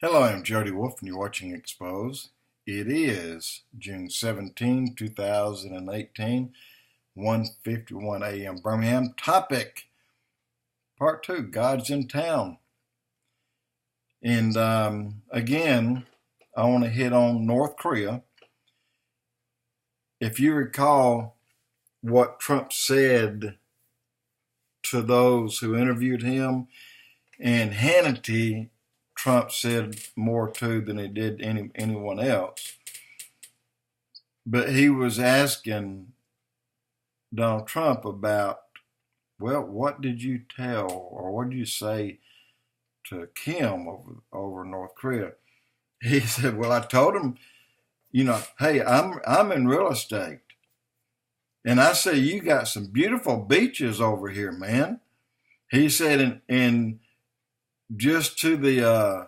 Hello, I'm Jody Wolf, and you're watching Expoz. It is June 17, 2018, 1:51 a.m. Birmingham. Topic, Part 2, God's in Town. And again, I want to hit on North Korea. If you recall what Trump said to those who interviewed him, and Hannity, Trump said more to than he did anyone else. But he was asking Donald Trump about, well, what did you tell or what did you say to Kim over North Korea? He said, well, I told him, hey, I'm in real estate. And I say, you got some beautiful beaches over here, man. He said, in just to the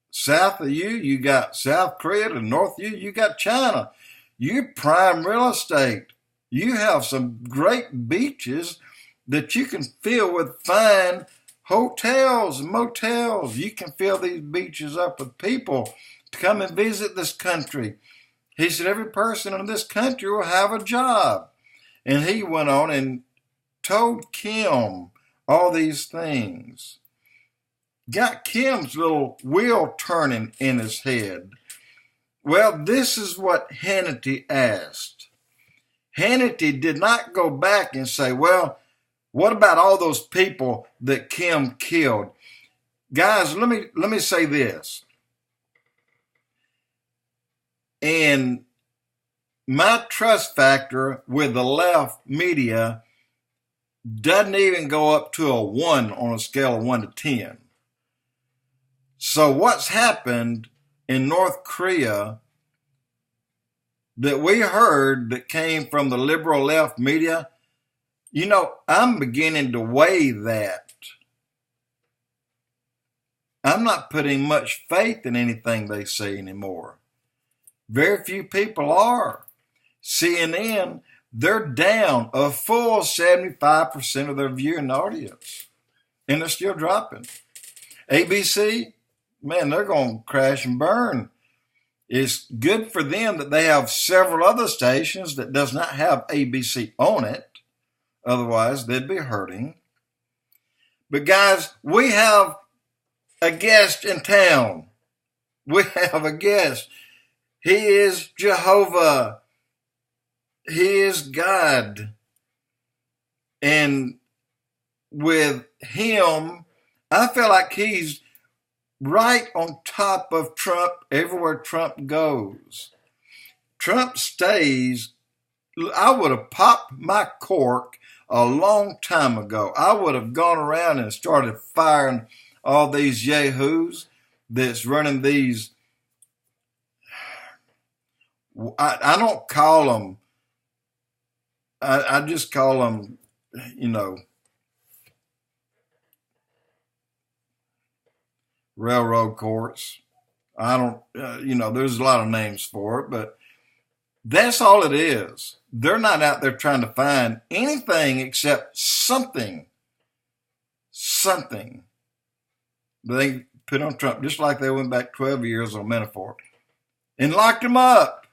south of you, you got South Korea. To north of you got China. You prime real estate. You have some great beaches that you can fill with fine hotels and motels. You can fill these beaches up with people to come and visit this country. He said every person in this country will have a job. And he went on and told Kim all these things. Got Kim's little wheel turning in his head. Well, this is what Hannity asked. Hannity did not go back and say, well, what about all those people that Kim killed? Guys, let me say this. And my trust factor with the left media doesn't even go up to a 1 on a scale of 1 to 10. So what's happened in North Korea that we heard that came from the liberal left media, I'm beginning to weigh that. I'm not putting much faith in anything they say anymore. Very few people are. CNN, they're down a full 75% of their viewing audience, and they're still dropping. ABC, man, they're going to crash and burn. It's good for them that they have several other stations that does not have ABC on it. Otherwise, they'd be hurting. But guys, we have a guest in town. We have a guest. He is Jehovah. He is God. And with him, I feel like he's right on top of Trump everywhere Trump goes. Trump stays. I would have popped my cork a long time ago. I would have gone around and started firing all these yahoos that's running these. I don't call them. I just call them, railroad courts. I don't, there's a lot of names for it, but that's all it is. They're not out there trying to find anything except something they put on Trump, just like they went back 12 years on Manafort and locked him up.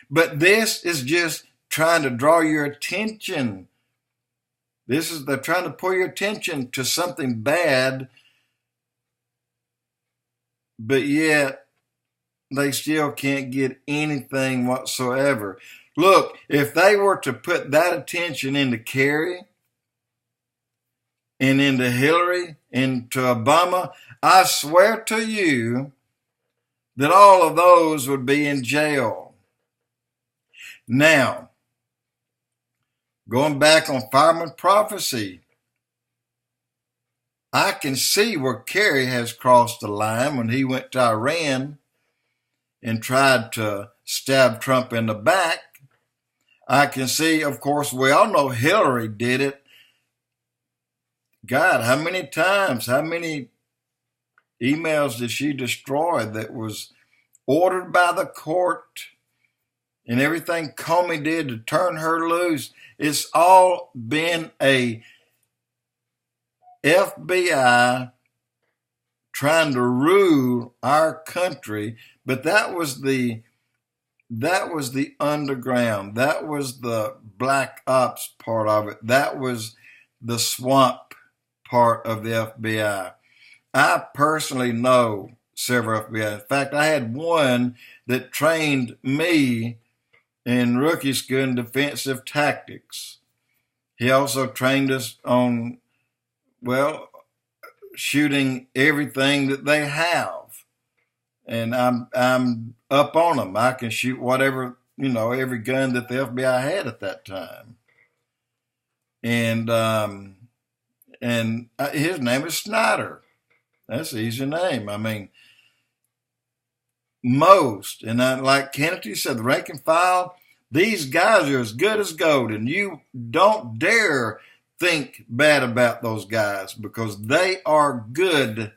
But this is just trying to draw your attention. They're trying to pull your attention to something bad, but yet they still can't get anything whatsoever. Look, if they were to put that attention into Kerry and into Hillary, into Obama, I swear to you that all of those would be in jail. Now, going back on fireman prophecy, I can see where Kerry has crossed the line when he went to Iran and tried to stab Trump in the back. I can see, of course, we all know Hillary did it. God, how many times, how many emails did she destroy that was ordered by the court? And everything Comey did to turn her loose, it's all been a FBI trying to rule our country, but that was the underground. That was the black ops part of it. That was the swamp part of the FBI. I personally know several FBI. In fact, I had one that trained me in rookie school in defensive tactics. He also trained us on, well, shooting everything that they have. And I'm up on them. I can shoot whatever, every gun that the FBI had at that time. And his name is Snyder. That's an easy name. I mean, like Kennedy said, the rank and file, these guys are as good as gold, and you don't dare think bad about those guys because they are good.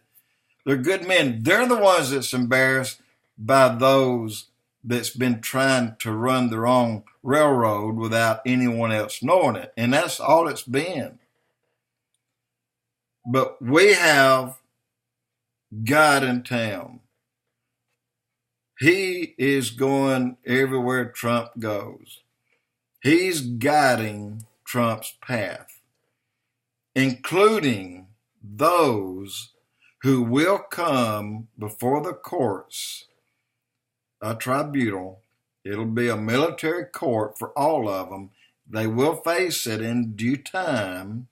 They're good men. They're the ones that's embarrassed by those that's been trying to run the wrong railroad without anyone else knowing it. And that's all it's been. But we have God in town. He is going everywhere Trump goes. He's guiding Trump's path, including those who will come before the courts, a tribunal. It'll be a military court for all of them. They will face it in due time.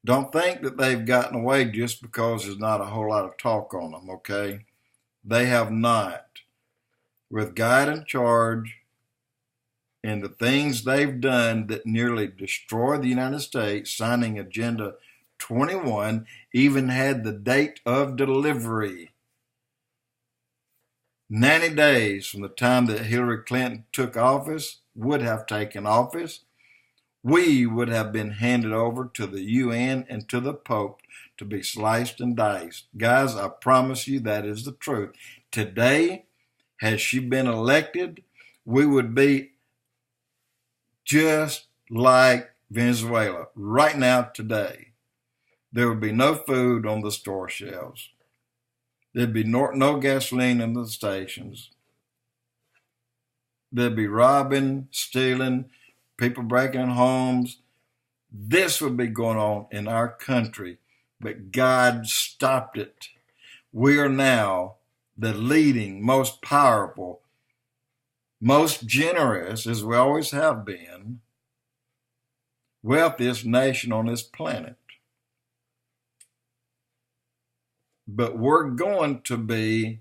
Don't think that they've gotten away just because there's not a whole lot of talk on them, okay? They have not. With God in charge and the things they've done that nearly destroyed the United States, signing Agenda 21, even had the date of delivery. 90 days from the time that Hillary Clinton took office, would have taken office, we would have been handed over to the UN and to the Pope to be sliced and diced. Guys, I promise you that is the truth. Today, had she been elected, we would be just like Venezuela. Right now, today, there would be no food on the store shelves. There'd be no gasoline in the stations. There'd be robbing, stealing, people breaking in homes. This would be going on in our country, but God stopped it. We are now the leading, most powerful, most generous, as we always have been, wealthiest nation on this planet. But we're going to be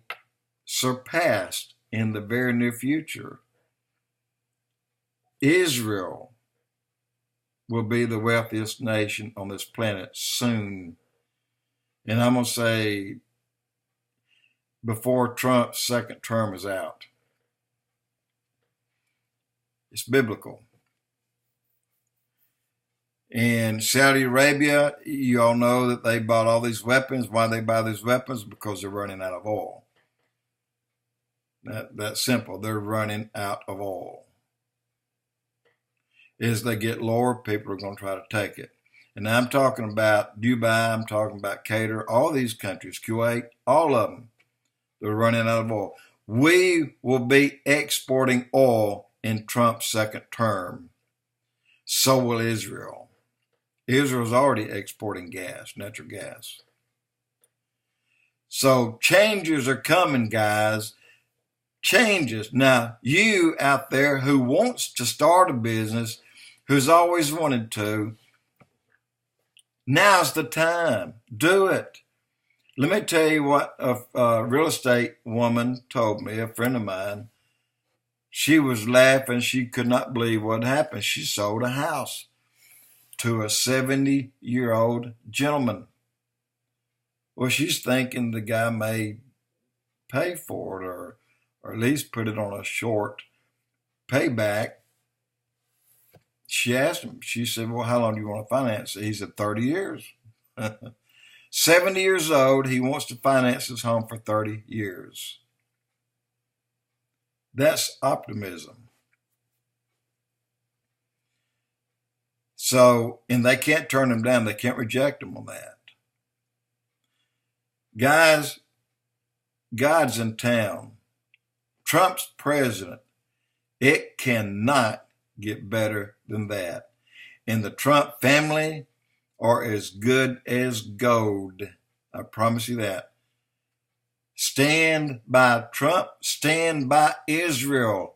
surpassed in the very near future. Israel will be the wealthiest nation on this planet soon. And I'm going to say before Trump's second term is out. It's biblical. And Saudi Arabia, you all know that they bought all these weapons. Why they buy these weapons? Because they're running out of oil. That's simple. They're running out of oil. As they get lower, people are going to try to take it. And I'm talking about Dubai, I'm talking about Qatar, all these countries, Kuwait, all of them, they're running out of oil. We will be exporting oil in Trump's second term. So will Israel. Israel's already exporting gas, natural gas. So changes are coming, guys. Changes. Now, you out there who wants to start a business, who's always wanted to, now's the time. Do it. Let me tell you what a real estate woman told me, a friend of mine. She was laughing. She could not believe what happened. She sold a house to a 70-year-old gentleman. Well, she's thinking the guy may pay for it or at least put it on a short payback. She asked him, she said, well, how long do you want to finance it? He said, 30 years. 70 years old, he wants to finance his home for 30 years. That's optimism. So, and they can't turn him down. They can't reject him on that. Guys, God's in town. Trump's president. It cannot get better than that. And the Trump family are as good as gold. I promise you that. Stand by Trump. Stand by Israel.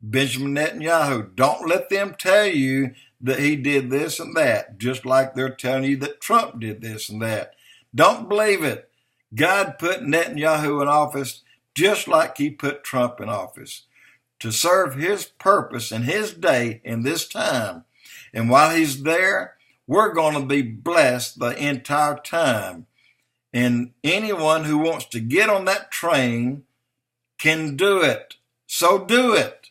Benjamin Netanyahu. Don't let them tell you that he did this and that, just like they're telling you that Trump did this and that. Don't believe it. God put Netanyahu in office just like he put Trump in office to serve his purpose in his day in this time. And while he's there, we're going to be blessed the entire time. And anyone who wants to get on that train can do it. So do it.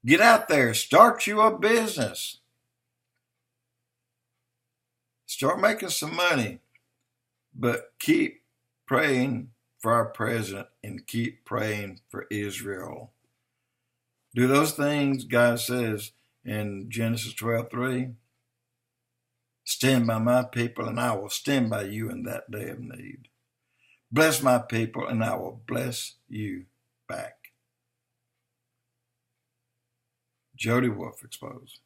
Get out there. Start you a business. Start making some money. But keep praying for our president and keep praying for Israel. Do those things God says in Genesis 12:3. Stand by my people and I will stand by you in that day of need. Bless my people and I will bless you back. Jody Wolf, Expoz.